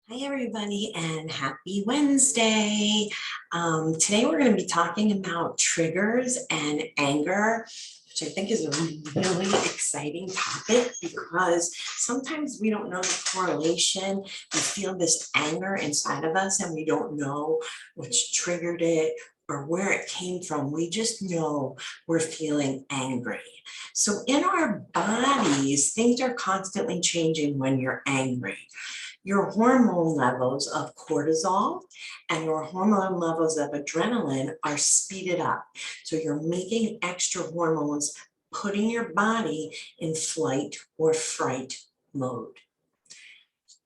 Hi, everybody, and happy Wednesday. Today, we're going to be talking about triggers and anger, which I think is a really exciting topic because sometimes we don't know the correlation. We feel this anger inside of us and we don't know what's triggered it or where it came from. We just know we're feeling angry. So, in our bodies, things are constantly changing when you're angry. Your hormone levels of cortisol and your hormone levels of adrenaline are speeded up. So you're making extra hormones, putting your body in flight or fright mode.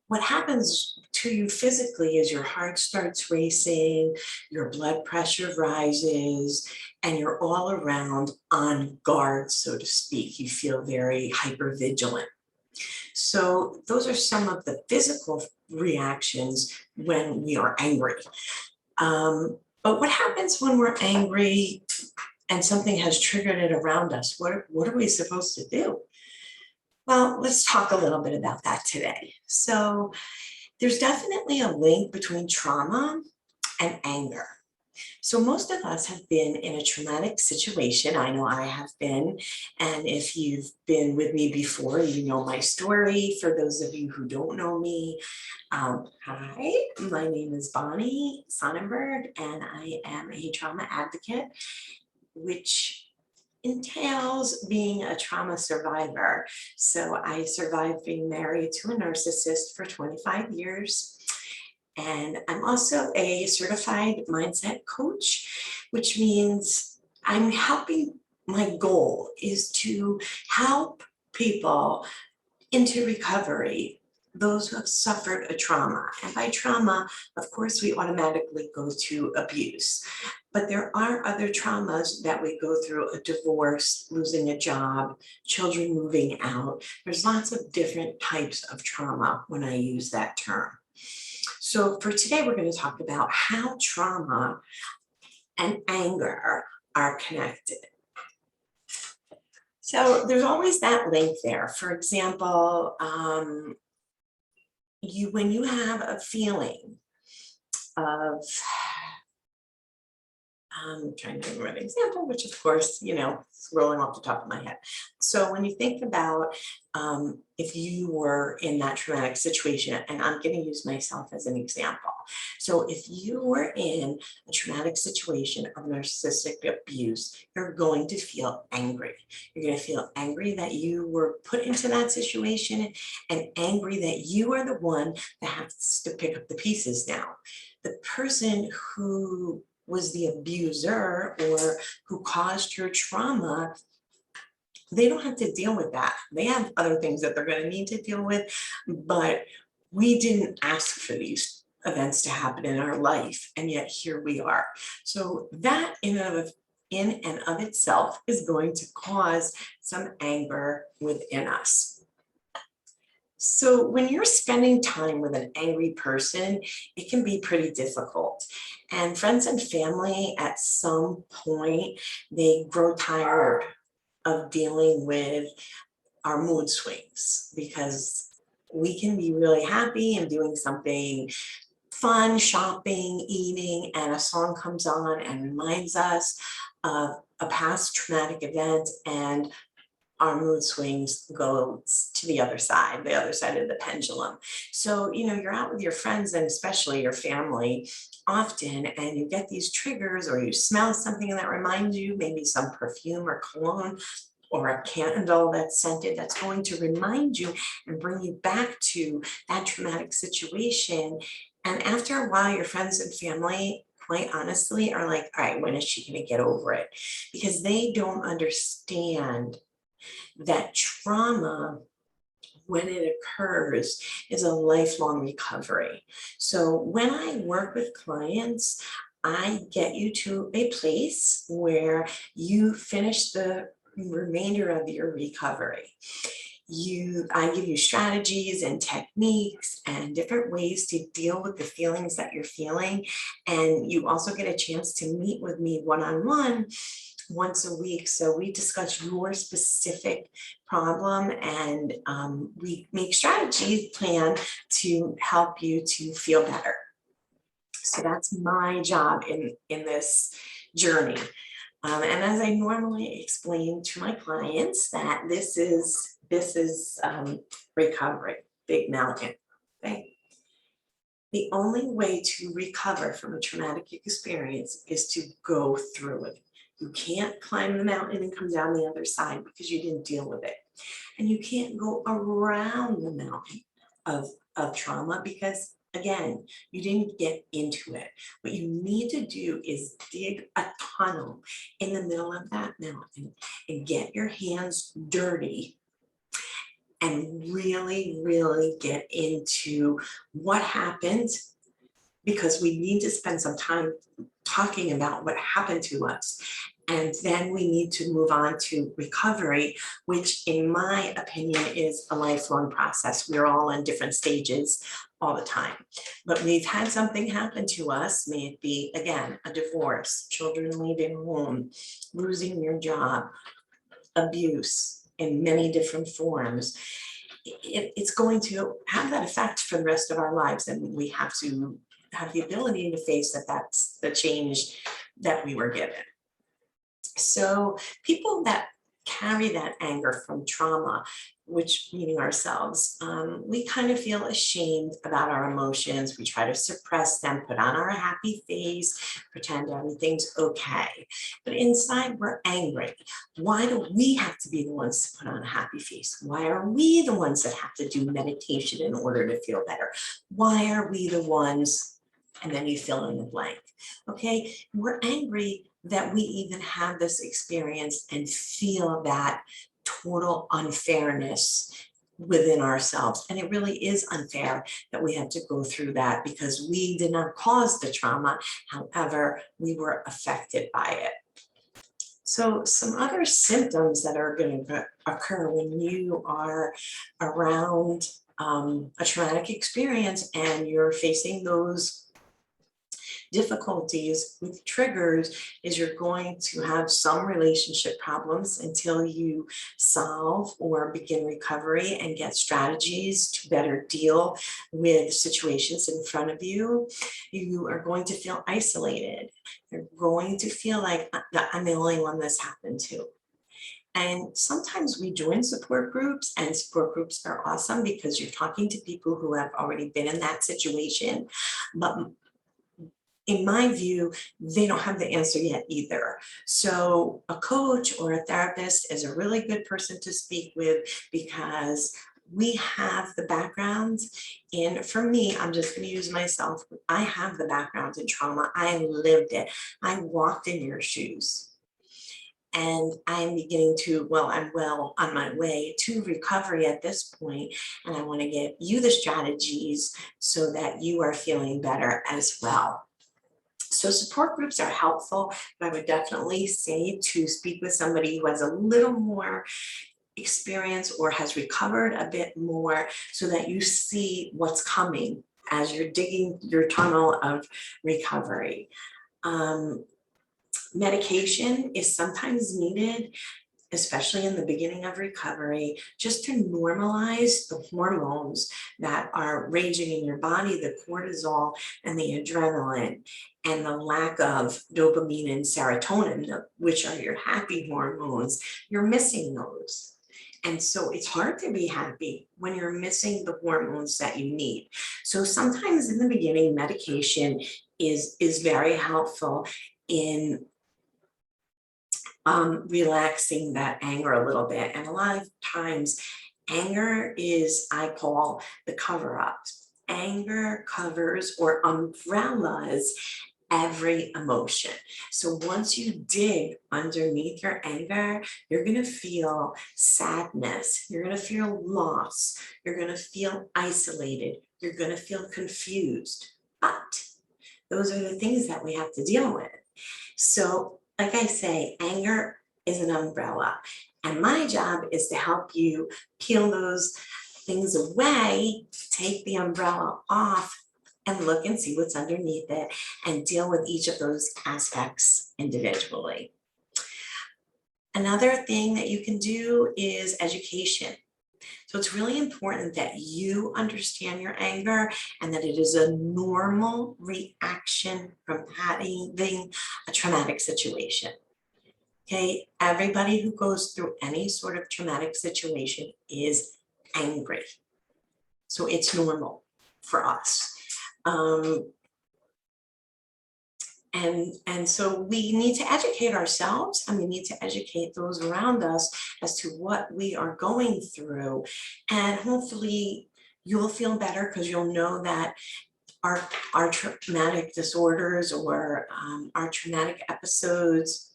What happens to you physically is your heart starts racing, your blood pressure rises, and you're all around on guard, so to speak. You feel very hypervigilant. So those are some of the physical reactions when we are angry. But what happens when we're angry and something has triggered it around us? What are we supposed to do? Well, let's talk a little bit about that today. So there's definitely a link between trauma and anger. So most of us have been in a traumatic situation. I know I have been. And if you've been with me before, you know my story. For those of you who don't know me, hi, my name is Bonnie Sonnenberg, and I am a trauma advocate, which entails being a trauma survivor. So I survived being married to a narcissist for 25 years. And I'm also a certified mindset coach, which means I'm helping. My goal is to help people into recovery, those who have suffered a trauma. And by trauma, of course, we automatically go to abuse. But there are other traumas that we go through: a divorce, losing a job, children moving out. There's lots of different types of trauma when I use that term. So for today, we're going to talk about how trauma and anger are connected. So there's always that link there. For example, when you have a feeling of, I'm trying to remember an example, which of course, it's rolling off the top of my head. So when you think about if you were in that traumatic situation, and I'm going to use myself as an example. So if you were in a traumatic situation of narcissistic abuse, you're going to feel angry. You're going to feel angry that you were put into that situation and angry that you are the one that has to pick up the pieces now. The person who was the abuser or who caused your trauma, they don't have to deal with that. They have other things that they're going to need to deal with, but we didn't ask for these events to happen in our life, and yet here we are. So that in and of itself is going to cause some anger within us. So when you're spending time with an angry person, it can be pretty difficult. And friends and family, at some point, they grow tired of dealing with our mood swings, because we can be really happy and doing something fun, shopping, eating, and a song comes on and reminds us of a past traumatic event, and our mood swings go to the other side of the pendulum. So, you're out with your friends and especially your family often, and you get these triggers, or you smell something that reminds you, maybe some perfume or cologne or a candle that's scented, that's going to remind you and bring you back to that traumatic situation. And after a while, your friends and family, quite honestly, are like, all right, when is she going to get over it? Because they don't understand that trauma, when it occurs, is a lifelong recovery. So when I work with clients, I get you to a place where you finish the remainder of your recovery. I give you strategies and techniques and different ways to deal with the feelings that you're feeling. And you also get a chance to meet with me one-on-one once a week. So we discuss your specific problem and we make strategies plan to help you to feel better. So that's my job in this journey. And as I normally explain to my clients, that this is recovery, big mountain. Okay. The only way to recover from a traumatic experience is to go through it. You can't climb the mountain and come down the other side because you didn't deal with it. And you can't go around the mountain of trauma because, again, you didn't get into it. What you need to do is dig a tunnel in the middle of that mountain and get your hands dirty and really, really get into what happened, because we need to spend some time talking about what happened to us. And then we need to move on to recovery, which in my opinion is a lifelong process. We're all in different stages all the time. But we've had something happen to us, may it be, again, a divorce, children leaving home, losing your job, abuse in many different forms. It's going to have that effect for the rest of our lives, and we have to have the ability to face that that's the change that we were given. So people that carry that anger from trauma, which meaning ourselves, we kind of feel ashamed about our emotions. We try to suppress them, put on our happy face, pretend everything's okay. But inside we're angry. Why do we have to be the ones to put on a happy face? Why are we the ones that have to do meditation in order to feel better? Why are we the ones? And then you fill in the blank. Okay, we're angry that we even have this experience and feel that total unfairness within ourselves. And it really is unfair that we have to go through that because we did not cause the trauma. However, we were affected by it. So some other symptoms that are going to occur when you are around a traumatic experience and you're facing those difficulties with triggers is you're going to have some relationship problems until you solve or begin recovery and get strategies to better deal with situations in front of you. You are going to feel isolated. You're going to feel like I'm the only one this happened to. And sometimes we join support groups, and support groups are awesome because you're talking to people who have already been in that situation. But in my view, they don't have the answer yet either. So a coach or a therapist is a really good person to speak with because we have the backgrounds. And for me, I'm just going to use myself. I have the background in trauma. I lived it. I walked in your shoes. And I'm beginning to, I'm well on my way to recovery at this point, and I want to get you the strategies so that you are feeling better as well. So support groups are helpful, but I would definitely say to speak with somebody who has a little more experience or has recovered a bit more so that you see what's coming as you're digging your tunnel of recovery. Medication is sometimes needed, especially in the beginning of recovery, just to normalize the hormones that are raging in your body, the cortisol and the adrenaline, and the lack of dopamine and serotonin, which are your happy hormones. You're missing those. And so it's hard to be happy when you're missing the hormones that you need. So sometimes in the beginning, medication is very helpful in relaxing that anger a little bit. And a lot of times anger is, I call the cover-up. Anger covers or umbrellas every emotion. So once you dig underneath your anger, you're going to feel sadness. You're going to feel loss. You're going to feel isolated. You're going to feel confused. But those are the things that we have to deal with. So like I say, anger is an umbrella, and my job is to help you peel those things away, take the umbrella off, and look and see what's underneath it and deal with each of those aspects individually. Another thing that you can do is education. So it's really important that you understand your anger and that it is a normal reaction from having a traumatic situation. Okay, everybody who goes through any sort of traumatic situation is angry. So it's normal for us. And so we need to educate ourselves, and we need to educate those around us as to what we are going through. And hopefully you'll feel better because you'll know that our traumatic disorders or our traumatic episodes,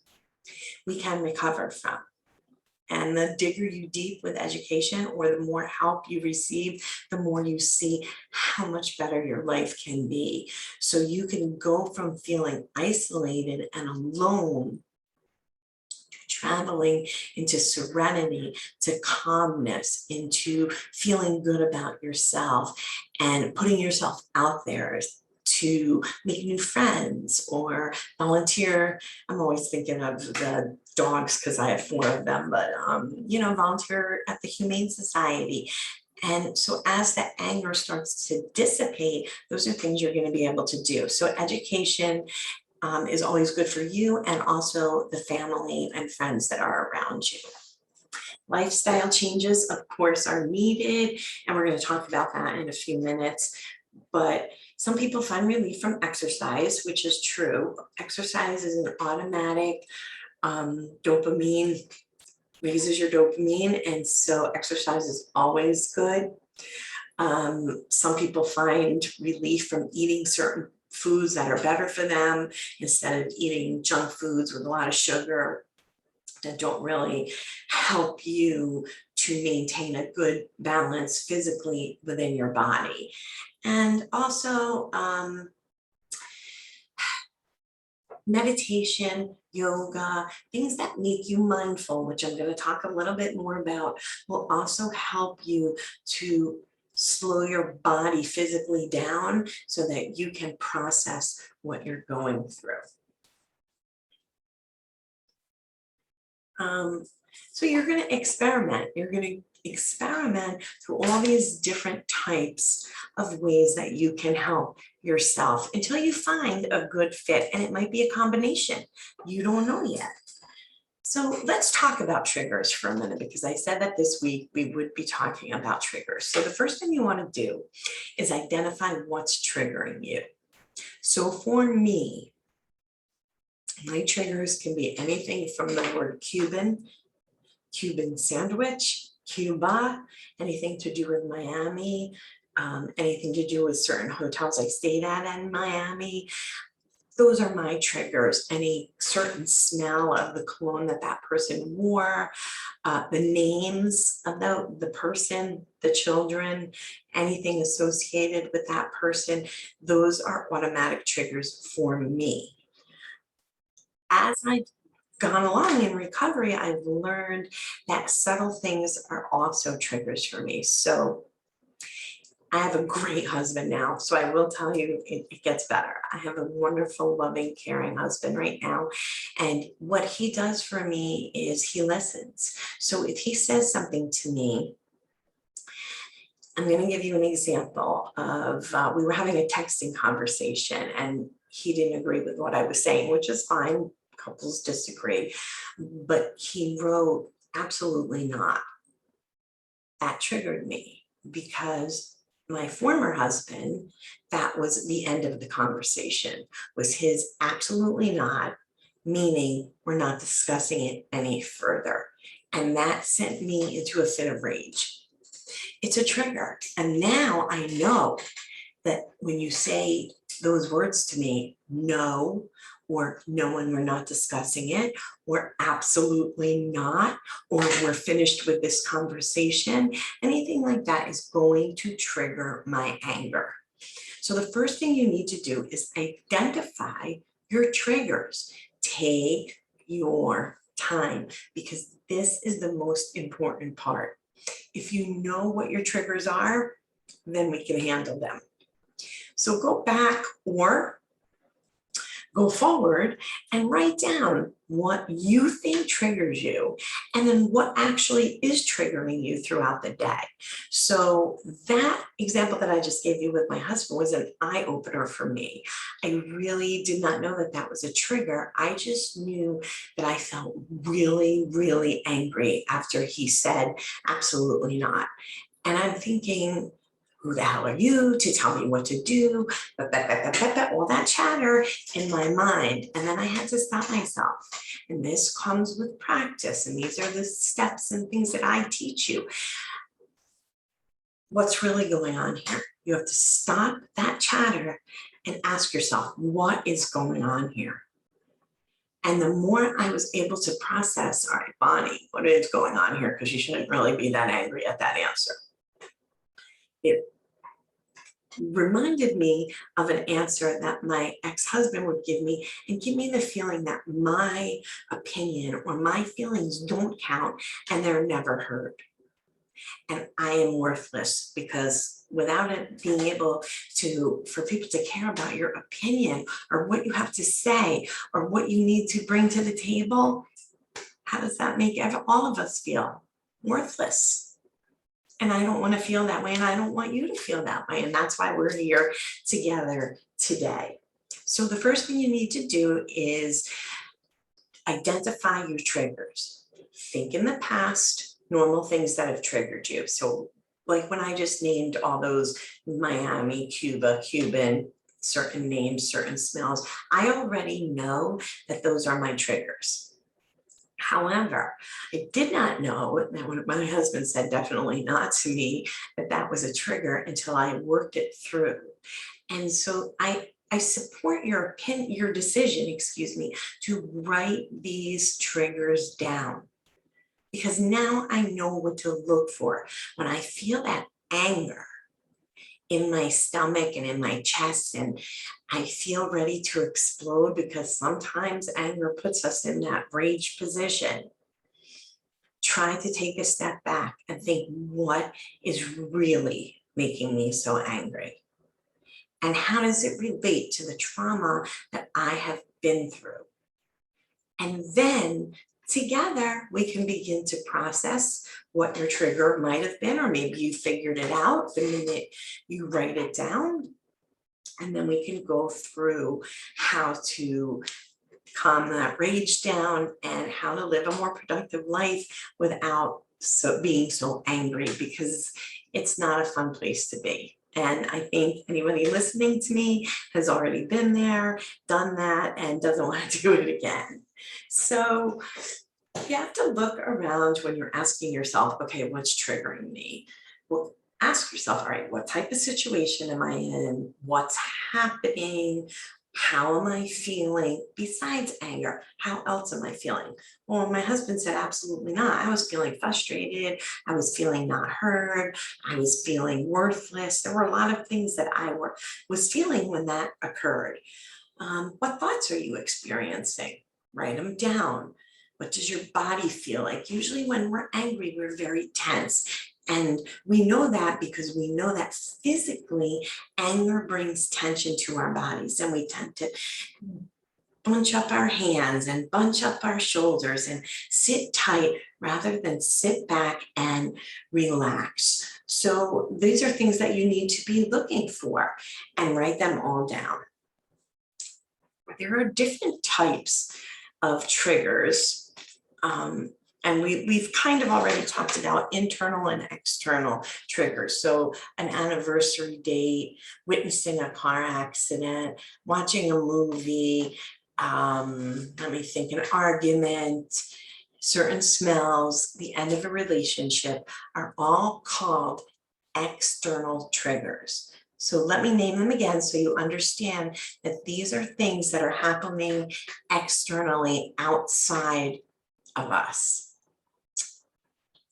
we can recover from. And the digger you deep with education, or the more help you receive, the more you see how much better your life can be. So you can go from feeling isolated and alone to traveling into serenity, to calmness, into feeling good about yourself and putting yourself out there to make new friends or volunteer. I'm always thinking of the dogs because I have 4 of them, but volunteer at the Humane Society. And so as the anger starts to dissipate, those are things you're going to be able to do. So education is always good for you, and also the family and friends that are around you. Lifestyle changes, of course, are needed, and we're going to talk about that in a few minutes. But some people find relief from exercise, which is true. Exercise is an automatic dopamine, raises your dopamine, and so exercise is always good. Some people find relief from eating certain foods that are better for them instead of eating junk foods with a lot of sugar that don't really help you to maintain a good balance physically within your body. And also meditation, yoga, things that make you mindful, which I'm going to talk a little bit more about, will also help you to slow your body physically down so that you can process what you're going through. So you're going to experiment. You're going to experiment through all these different types of ways that you can help yourself until you find a good fit. And it might be a combination. You don't know yet. So let's talk about triggers for a minute, because I said that this week we would be talking about triggers. So the first thing you want to do is identify what's triggering you. So for me, my triggers can be anything from the word Cuban sandwich, Cuba, anything to do with Miami, anything to do with certain hotels I stayed at in Miami. Those are my triggers. Any certain smell of the cologne that person wore, the names of the person, the children, anything associated with that person, those are automatic triggers for me. As I've gone along in recovery, I've learned that subtle things are also triggers for me. So I have a great husband now, so I will tell you it gets better. I have a wonderful, loving, caring husband right now. And what he does for me is he listens. So if he says something to me, I'm going to give you an example of, we were having a texting conversation and he didn't agree with what I was saying, which is fine. Couples disagree. But he wrote, "Absolutely not." That triggered me because my former husband, that was the end of the conversation, was his "absolutely not," meaning we're not discussing it any further. And that sent me into a fit of rage. It's a trigger. And now I know that when you say those words to me, no, or no, and we're not discussing it, or absolutely not, or we're finished with this conversation, anything like that is going to trigger my anger. So the first thing you need to do is identify your triggers. Take your time, because this is the most important part. If you know what your triggers are, then we can handle them. So go back or go forward and write down what you think triggers you and then what actually is triggering you throughout the day. So that example that I just gave you with my husband was an eye opener for me. I really did not know that that was a trigger. I just knew that I felt really, really angry after he said, absolutely not. And I'm thinking, who the hell are you to tell me what to do? All that chatter in my mind. And then I had to stop myself. And this comes with practice. And these are the steps and things that I teach you. What's really going on here? You have to stop that chatter and ask yourself, what is going on here? And the more I was able to process, all right, Bonnie, what is going on here? Because you shouldn't really be that angry at that answer. It reminded me of an answer that my ex-husband would give me and give me the feeling that my opinion or my feelings don't count and they're never heard. And I am worthless because without it being able for people to care about your opinion or what you have to say or what you need to bring to the table, how does that make all of us feel? Worthless. And I don't want to feel that way, and I don't want you to feel that way. And that's why we're here together today. So the first thing you need to do is identify your triggers. Think in the past, normal things that have triggered you. So like when I just named all those Miami, Cuba, Cuban, certain names, certain smells, I already know that those are my triggers. However, I did not know that when my husband said definitely not to me, that that was a trigger until I worked it through. And so I support your decision, to write these triggers down, because now I know what to look for. When I feel that anger in my stomach and in my chest, and I feel ready to explode, because sometimes anger puts us in that rage position. Try to take a step back and think, what is really making me so angry? And how does it relate to the trauma that I have been through? And then together we can begin to process what your trigger might have been, or maybe you figured it out the minute you write it down. And then we can go through how to calm that rage down and how to live a more productive life without being so angry, because it's not a fun place to be. And I think anybody listening to me has already been there, done that, and doesn't want to do it again. So you have to look around when you're asking yourself, okay, what's triggering me? Well, ask yourself, all right, what type of situation am I in? What's happening? How am I feeling? Besides anger, how else am I feeling? Well, my husband said, absolutely not. I was feeling frustrated. I was feeling not heard. I was feeling worthless. There were a lot of things that I was feeling when that occurred. What thoughts are you experiencing? Write them down. What does your body feel like? Usually when we're angry, we're very tense. And we know that because we know that physically anger brings tension to our bodies, and we tend to bunch up our hands and bunch up our shoulders and sit tight rather than sit back and relax. So these are things that you need to be looking for, and write them all down. There are different types of triggers. And we've kind of already talked about internal and external triggers. So an anniversary date, witnessing a car accident, watching a movie, let me think, an argument, certain smells, the end of a relationship are all called external triggers. So let me name them again so you understand that these are things that are happening externally outside of us.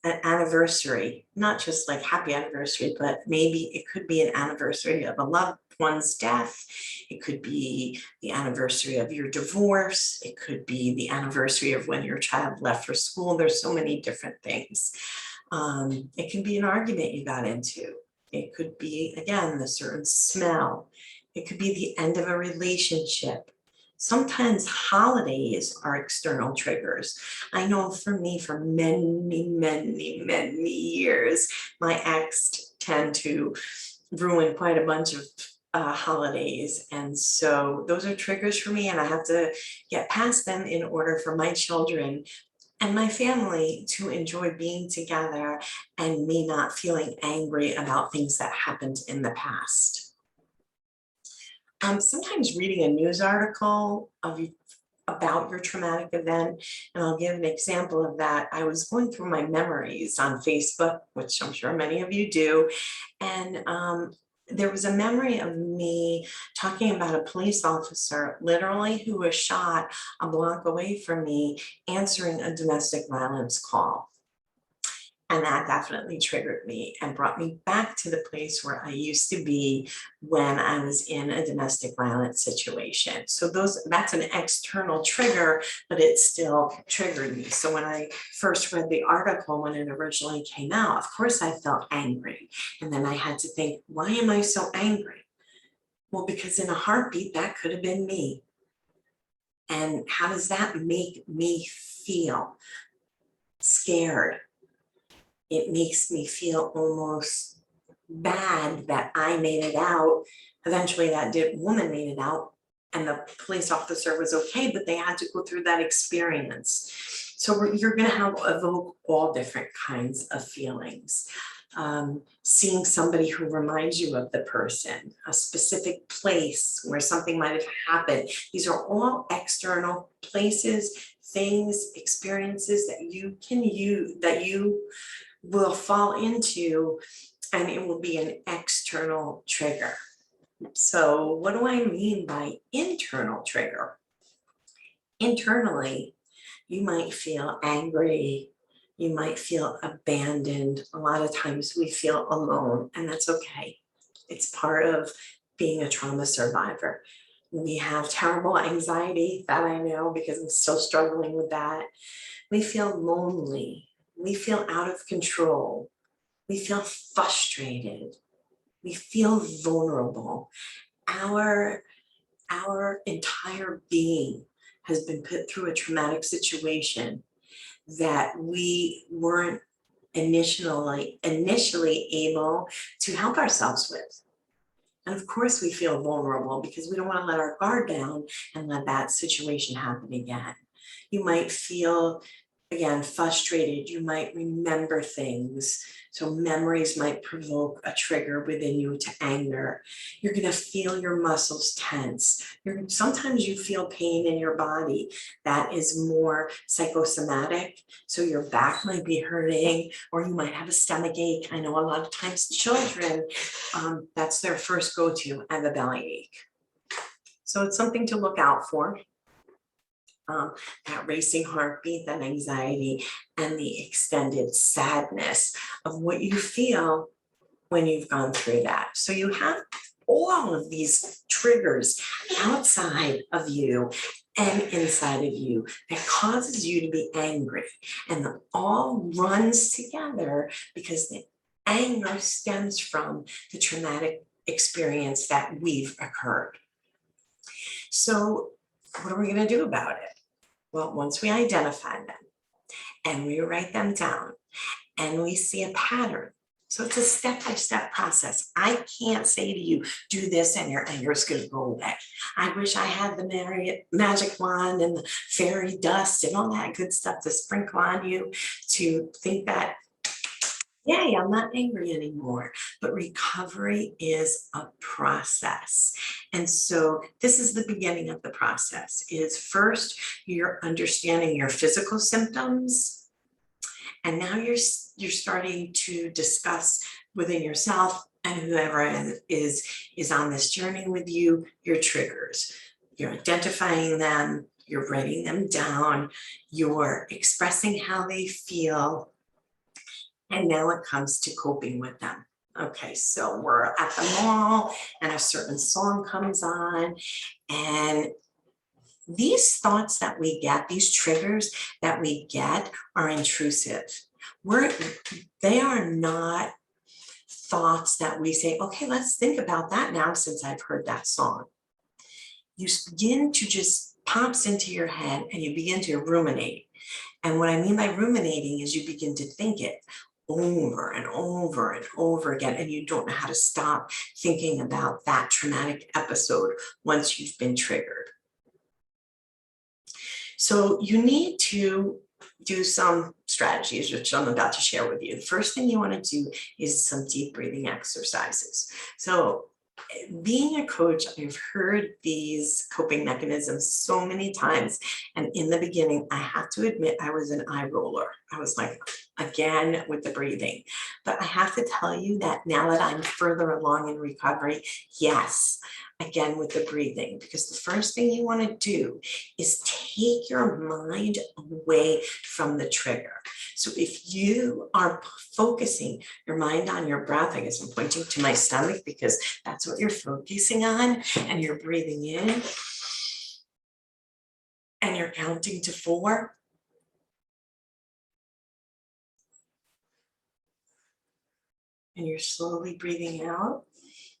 An anniversary, not just like happy anniversary, but maybe it could be an anniversary of a loved one's death. It could be the anniversary of your divorce. It could be the anniversary of when your child left for school. There's so many different things. It can be an argument you got into. It could be, again, the certain smell. It could be the end of a relationship. Sometimes holidays are external triggers. I know for me, for many years, my ex tend to ruin quite a bunch of holidays. And so those are triggers for me, and I have to get past them in order for my children and my family to enjoy being together and me not feeling angry about things that happened in the past. Sometimes reading a news article about your traumatic event, and I'll give an example of that. I was going through my memories on Facebook, which I'm sure many of you do, and there was a memory of me talking about a police officer literally who was shot a block away from me answering a domestic violence call. And that definitely triggered me and brought me back to the place where I used to be when I was in a domestic violence situation. So that's an external trigger, but it still triggered me. So when I first read the article, when it originally came out, of course I felt angry. And then I had to think, why am I so angry? Well, because in a heartbeat, that could have been me. And how does that make me feel? Scared. It makes me feel almost bad that I made it out. Eventually that woman made it out and the police officer was okay, but they had to go through that experience. So you're going to evoke all different kinds of feelings. Seeing somebody who reminds you of the person, a specific place where something might have happened. These are all external places, things, experiences that you can use, that you will fall into, and it will be an external trigger. So what do I mean by internal trigger? Internally, you might feel angry, you might feel abandoned. A lot of times we feel alone, and that's okay. It's part of being a trauma survivor. We have terrible anxiety, that I know because I'm still struggling with that. We feel lonely. We feel out of control. We feel frustrated. We feel vulnerable. Our entire being has been put through a traumatic situation that we weren't initially able to help ourselves with. And of course we feel vulnerable because we don't want to let our guard down and let that situation happen again. You might feel, again, frustrated. You might remember things. So memories might provoke a trigger within you to anger. You're going to feel your muscles tense. Sometimes you feel pain in your body that is more psychosomatic. So your back might be hurting, or you might have a stomach ache. I know a lot of times children, that's their first go-to, and a belly ache. So it's something to look out for. That racing heartbeat, that anxiety, and the extended sadness of what you feel when you've gone through that. So you have all of these triggers outside of you and inside of you that causes you to be angry, and it all runs together because the anger stems from the traumatic experience that we've occurred. So what are we going to do about it? Well, once we identify them and we write them down and we see a pattern, so it's a step-by-step process. I can't say to you, do this and your anger is going to go away. I wish I had the magic wand and the fairy dust and all that good stuff to sprinkle on you to think that, yay, I'm not angry anymore. But recovery is a process. And so this is the beginning of the process. Is first you're understanding your physical symptoms. And now you're starting to discuss within yourself and whoever is on this journey with you, your triggers. You're identifying them, you're writing them down, you're expressing how they feel. And now it comes to coping with them. Okay, so we're at the mall and a certain song comes on, and these thoughts that we get, these triggers that we get are intrusive. They are not thoughts that we say, okay, let's think about that now since I've heard that song. You begin to just pops into your head and you begin to ruminate. And what I mean by ruminating is you begin to think it over and over and over again, and you don't know how to stop thinking about that traumatic episode once you've been triggered. So you need to do some strategies, which I'm about to share with you. The first thing you want to do is some deep breathing exercises. So being a coach, I've heard these coping mechanisms so many times. And in the beginning, I have to admit, I was an eye roller. I was like, again, with the breathing. But I have to tell you that now that I'm further along in recovery, yes, again with the breathing, because the first thing you want to do is take your mind away from the trigger. So if you are focusing your mind on your breath, I guess I'm pointing to my stomach because that's what you're focusing on, and you're breathing in and you're counting to 4. And you're slowly breathing out.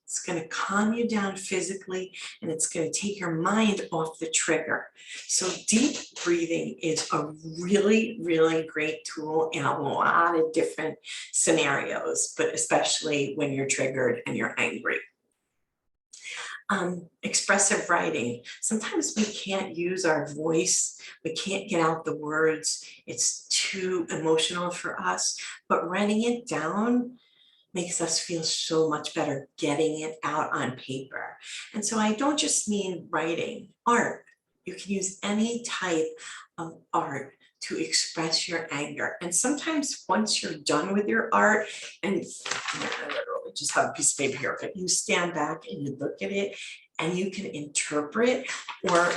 It's going to calm you down physically, and it's going to take your mind off the trigger. So deep breathing is a really, really great tool in a lot of different scenarios, but especially when you're triggered and you're angry. Expressive writing. Sometimes we can't use our voice. We can't get out the words. It's too emotional for us, but writing it down makes us feel so much better getting it out on paper. And so I don't just mean writing, art. You can use any type of art to express your anger. And sometimes once you're done with your art, and just have a piece of paper here, but you stand back and you look at it and you can interpret, or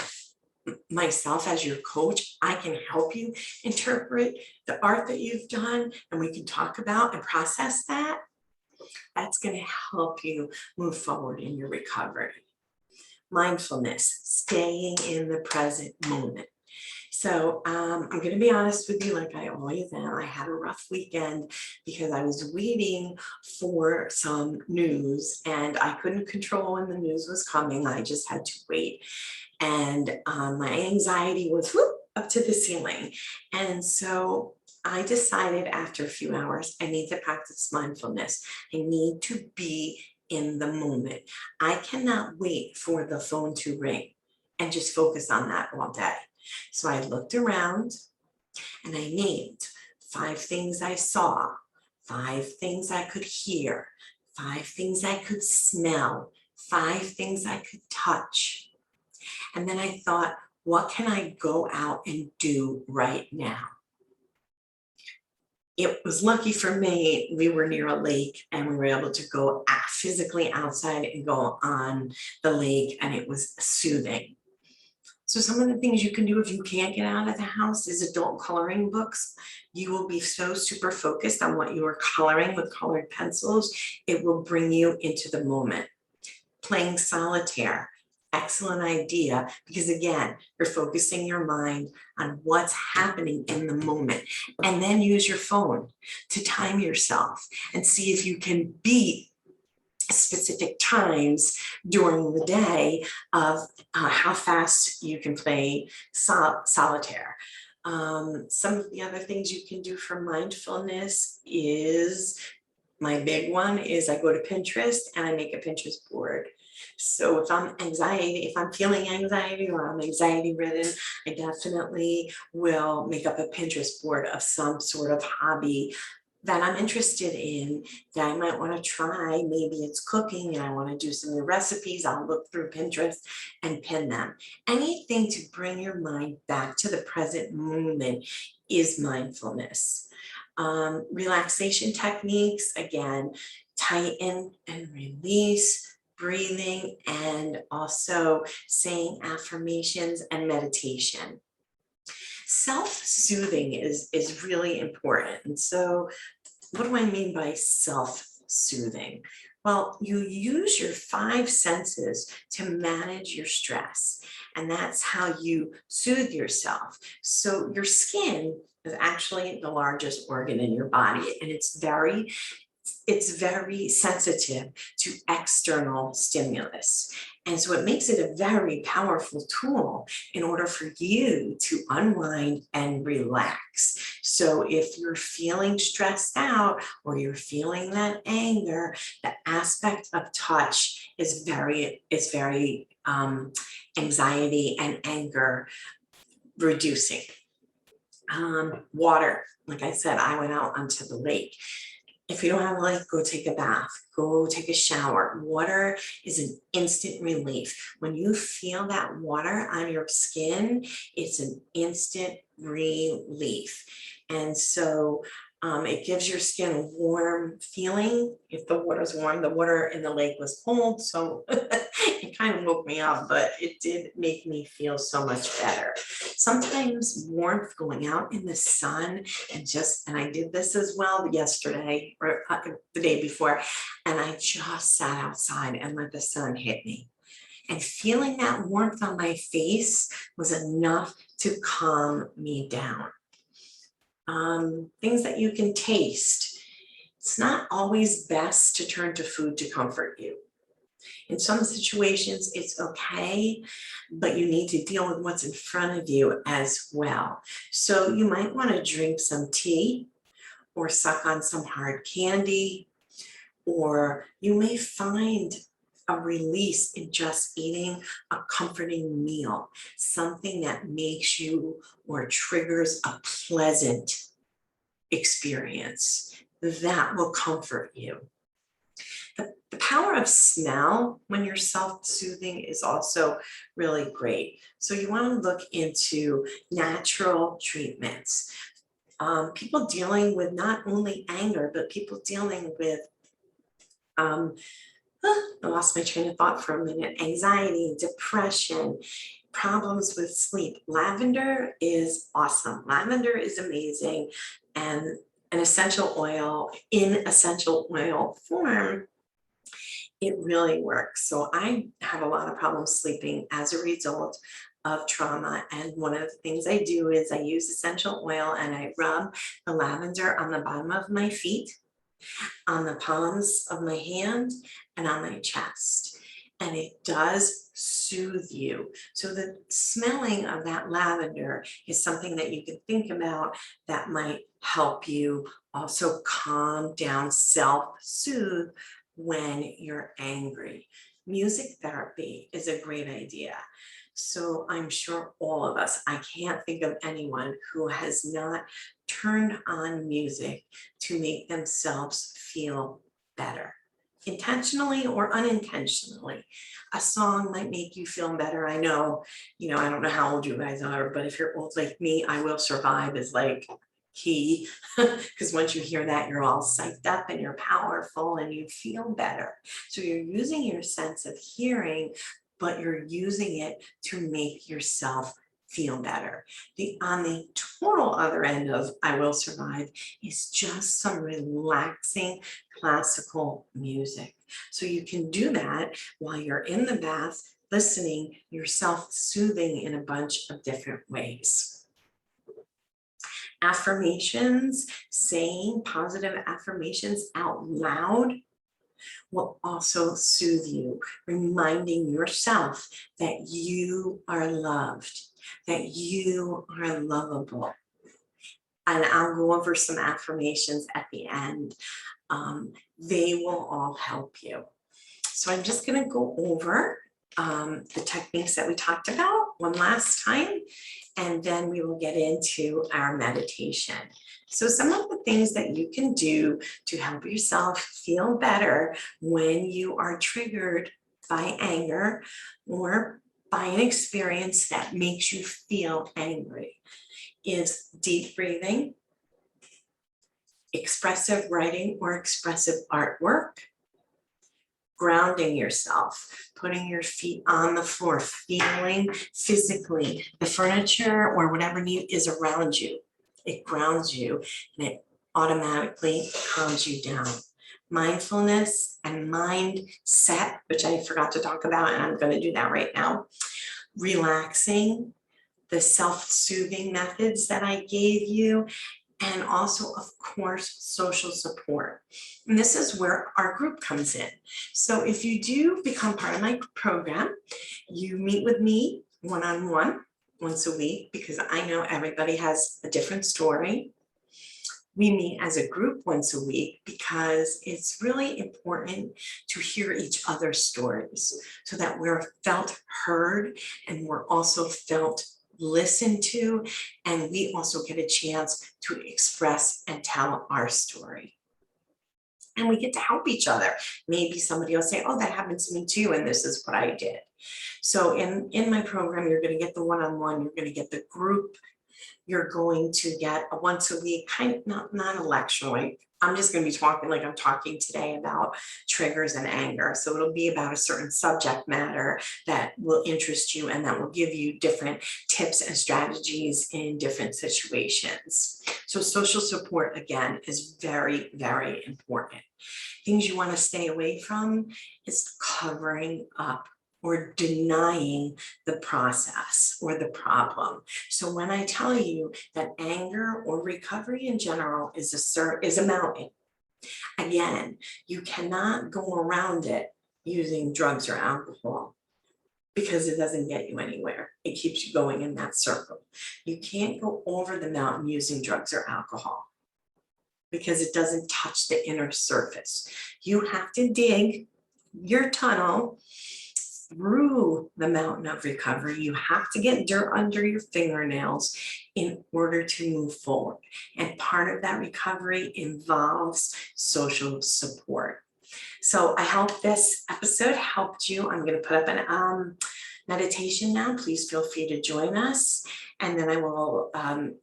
myself as your coach, I can help you interpret the art that you've done, and we can talk about and process that. That's going to help you move forward in your recovery. Mindfulness, staying in the present moment. So I'm going to be honest with you, like I always am. I had a rough weekend because I was waiting for some news, and I couldn't control when the news was coming. I just had to wait. And my anxiety was up to the ceiling. And so I decided after a few hours, I need to practice mindfulness. I need to be in the moment. I cannot wait for the phone to ring and just focus on that all day. So I looked around and I named 5 things I saw, 5 things I could hear, 5 things I could smell, 5 things I could touch. And then I thought, what can I go out and do right now? It was lucky for me, we were near a lake and we were able to go physically outside and go on the lake, and it was soothing. So some of the things you can do if you can't get out of the house is adult coloring books. You will be so super focused on what you are coloring with colored pencils. It will bring you into the moment. Playing solitaire. Excellent idea, because again, you're focusing your mind on what's happening in the moment. And then use your phone to time yourself and see if you can beat specific times during the day of how fast you can play solitaire. Some of the other things you can do for mindfulness is, my big one is I go to Pinterest and I make a Pinterest board. So if I'm feeling anxiety or I'm anxiety ridden, I definitely will make up a Pinterest board of some sort of hobby that I'm interested in, that I might want to try. Maybe it's cooking and I want to do some new recipes. I'll look through Pinterest and pin them. Anything to bring your mind back to the present moment is mindfulness. Relaxation techniques, again, tighten and release, breathing, and also saying affirmations and meditation. Self-soothing is really important. And so what do I mean by self-soothing? Well, you use your 5 senses to manage your stress, and that's how you soothe yourself. So your skin is actually the largest organ in your body, and it's very it's very sensitive to external stimulus. And so it makes it a very powerful tool in order for you to unwind and relax. So if you're feeling stressed out or you're feeling that anger, the aspect of touch is very anxiety and anger reducing. Water, like I said, I went out onto the lake. If you don't have a lake, go take a bath, go take a shower. Water is an instant relief. When you feel that water on your skin, it's an instant relief. And so it gives your skin a warm feeling. If the water's warm, the water in the lake was cold, so it kind of woke me up, but it did make me feel so much better. Sometimes warmth, going out in the sun, and I did this as well yesterday or the day before, and I just sat outside and let the sun hit me. And feeling that warmth on my face was enough to calm me down. Things that you can taste. It's not always best to turn to food to comfort you. In some situations, it's okay, but you need to deal with what's in front of you as well. So you might want to drink some tea or suck on some hard candy, or you may find a release in just eating a comforting meal, something that makes you or triggers a pleasant experience that will comfort you. The power of smell when you're self-soothing is also really great. So you want to look into natural treatments. People dealing with not only anger, but people dealing with I lost my train of thought for a minute. Anxiety, depression, problems with sleep. Lavender is awesome. Lavender is amazing. And an essential oil in essential oil form, it really works. So I have a lot of problems sleeping as a result of trauma. And one of the things I do is I use essential oil and I rub the lavender on the bottom of my feet, on the palms of my hand, and on my chest. And it does soothe you. So the smelling of that lavender is something that you can think about that might help you also calm down, self-soothe when you're angry. Music therapy is a great idea. So I'm sure all of us, I can't think of anyone who has not turned on music to make themselves feel better, intentionally or unintentionally. A song might make you feel better. I know, I don't know how old you guys are, but if you're old like me, I Will Survive is like key, because once you hear that, you're all psyched up and you're powerful and you feel better. So you're using your sense of hearing, but you're using it to make yourself feel better. On the total other end of I Will Survive is just some relaxing classical music. So you can do that while you're in the bath, listening, yourself soothing in a bunch of different ways. Affirmations, saying positive affirmations out loud will also soothe you, reminding yourself that you are loved, that you are lovable. And I'll go over some affirmations at the end. They will all help you. So I'm just going to go over the techniques that we talked about one last time, and then we will get into our meditation. So some of the things that you can do to help yourself feel better when you are triggered by anger or by an experience that makes you feel angry is deep breathing, expressive writing or expressive artwork, grounding yourself, putting your feet on the floor, feeling physically the furniture or whatever is around you. It grounds you and it automatically calms you down. Mindfulness and mindset, which I forgot to talk about, and I'm going to do that right now. Relaxing, the self-soothing methods that I gave you, and also, of course, social support. And this is where our group comes in. So if you do become part of my program, you meet with me one-on-one once a week, because I know everybody has a different story. We meet as a group once a week because it's really important to hear each other's stories so that we're felt heard and we're also felt listened to, and we also get a chance to express and tell our story. And we get to help each other. Maybe somebody will say, oh, that happened to me too, and this is what I did. So in my program, you're going to get the one-on-one, you're going to get the group, you're going to get a once a week, kind of not a lecture, like I'm just going to be talking like I'm talking today about triggers and anger. So it'll be about a certain subject matter that will interest you and that will give you different tips and strategies in different situations. So social support, again, is very, very important. Things you want to stay away from is covering up or denying the process or the problem. So when I tell you that anger or recovery in general is a mountain, again, you cannot go around it using drugs or alcohol because it doesn't get you anywhere. It keeps you going in that circle. You can't go over the mountain using drugs or alcohol because it doesn't touch the inner surface. You have to dig your tunnel through the mountain of recovery. You have to get dirt under your fingernails in order to move forward. And part of that recovery involves social support. So I hope this episode helped you. I'm going to put up an meditation now. Please feel free to join us. And then I will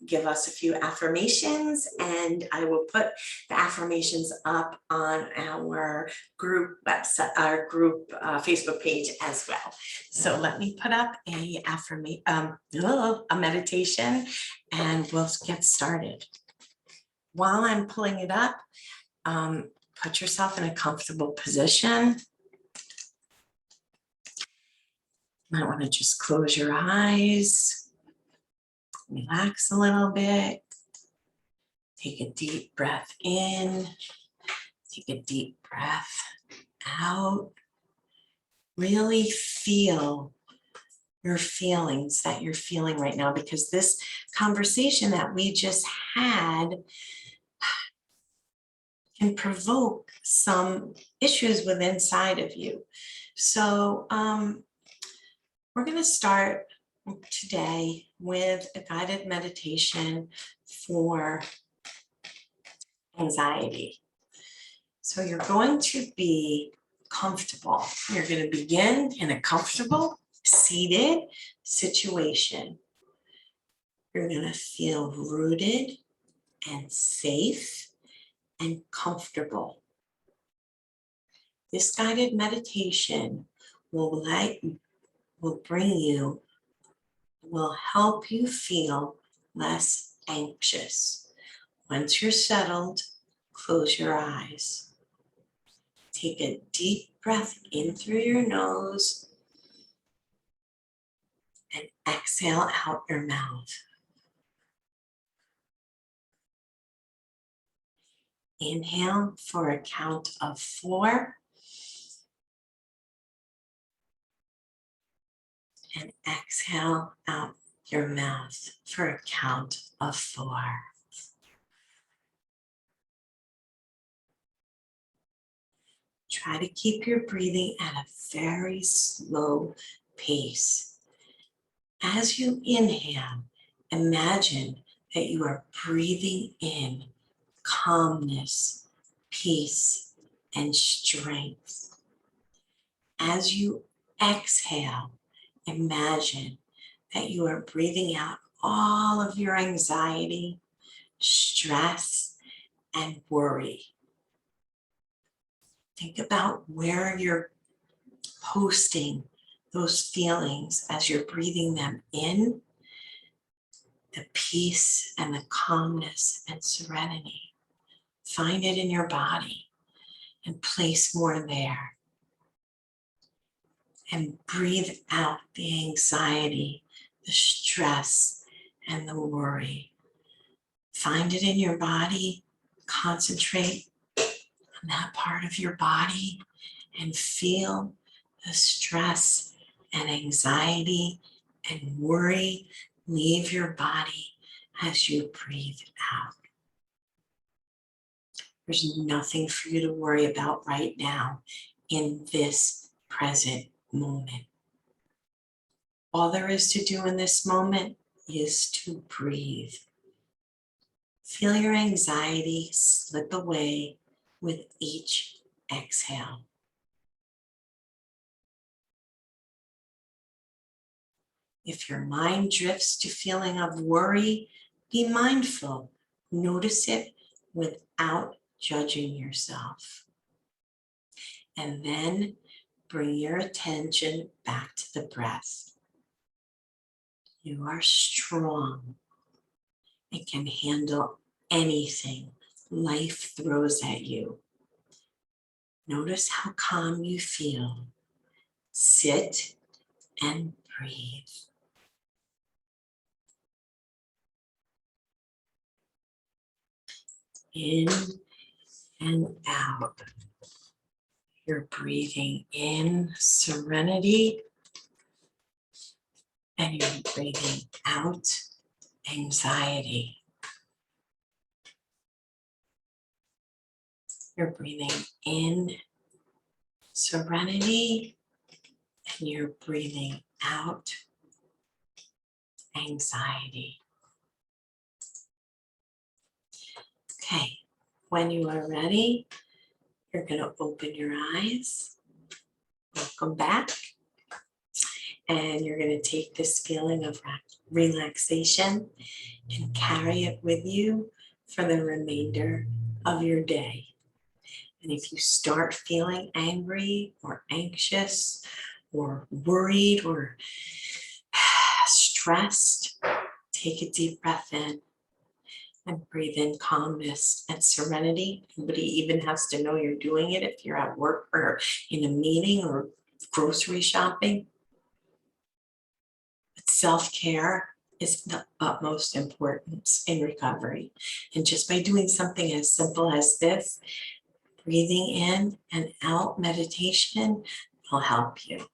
give us a few affirmations, and I will put the affirmations up on our group website, our group Facebook page as well. So let me put up a meditation, and we'll get started. While I'm pulling it up, put yourself in a comfortable position. You might want to just close your eyes. Relax a little bit. Take a deep breath in. Take a deep breath out. Really feel your feelings that you're feeling right now, because this conversation that we just had can provoke some issues within inside of you. So we're going to start today with a guided meditation for anxiety. So you're going to be comfortable. You're going to begin in a comfortable, seated situation. You're going to feel rooted and safe and comfortable. This guided meditation will help you feel less anxious. Once you're settled, close your eyes. Take a deep breath in through your nose and exhale out your mouth. Inhale for a count of 4. And exhale out your mouth for a count of 4. Try to keep your breathing at a very slow pace. As you inhale, imagine that you are breathing in calmness, peace, and strength. As you exhale, imagine that you are breathing out all of your anxiety, stress, and worry. Think about where you're hosting those feelings as you're breathing them in, the peace and the calmness and serenity. Find it in your body and place more there. And breathe out the anxiety, the stress, and the worry. Find it in your body. Concentrate on that part of your body and feel the stress and anxiety and worry leave your body as you breathe out. There's nothing for you to worry about right now in this present moment. All there is to do in this moment is to breathe. Feel your anxiety slip away with each exhale. If your mind drifts to feeling of worry, be mindful. Notice it without judging yourself. And then bring your attention back to the breath. You are strong and can handle anything life throws at you. Notice how calm you feel. Sit and breathe. In and out. You're breathing in serenity and you're breathing out anxiety. You're breathing in serenity and you're breathing out anxiety. Okay, when you are ready, you're going to open your eyes. Welcome back. And you're going to take this feeling of relaxation and carry it with you for the remainder of your day. And if you start feeling angry or anxious or worried or stressed, take a deep breath in and breathe in calmness and serenity. Nobody even has to know you're doing it if you're at work or in a meeting or grocery shopping. But self-care is the utmost importance in recovery. And just by doing something as simple as this, breathing in and out meditation will help you.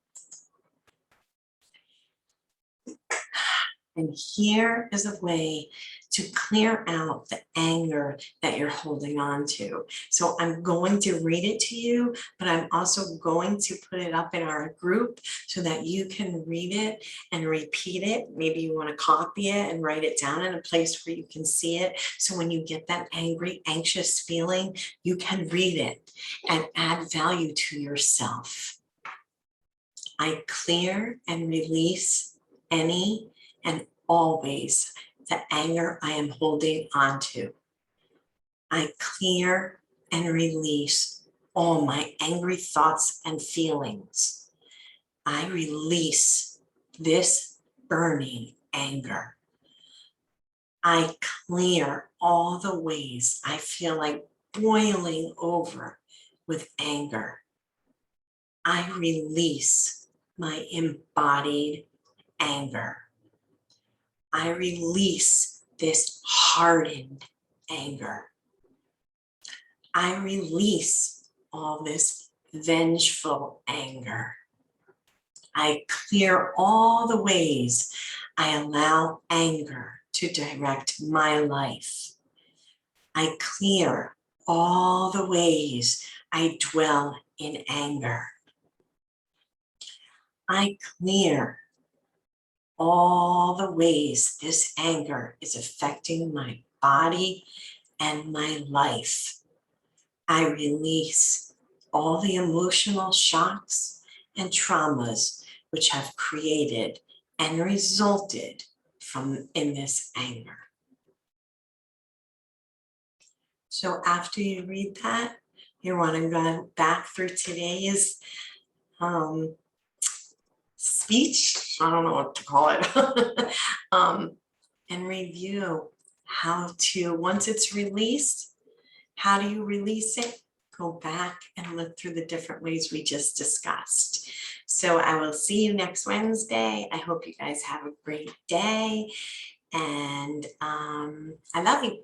And here is a way to clear out the anger that you're holding on to. So I'm going to read it to you, but I'm also going to put it up in our group so that you can read it and repeat it. Maybe you want to copy it and write it down in a place where you can see it. So when you get that angry, anxious feeling, you can read it and add value to yourself. I clear and release any and always the anger I am holding on to. I clear and release all my angry thoughts and feelings. I release this burning anger. I clear all the ways I feel like boiling over with anger. I release my embodied anger. I release this hardened anger. I release all this vengeful anger. I clear all the ways I allow anger to direct my life. I clear all the ways I dwell in anger. I clear all the ways this anger is affecting my body and my life. I release all the emotional shocks and traumas which have created and resulted in this anger. So after you read that, you want to go back through today's speech, I don't know what to call it, and review how to, once it's released, how do you release it? Go back and look through the different ways we just discussed. So I will see you next Wednesday. I hope you guys have a great day, and I love you.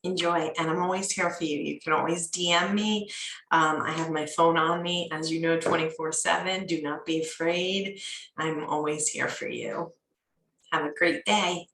enjoy. And I'm always here for you. You can always DM me. I have my phone on me, as you know, 24/7. Do not be afraid. I'm always here for you. Have a great day.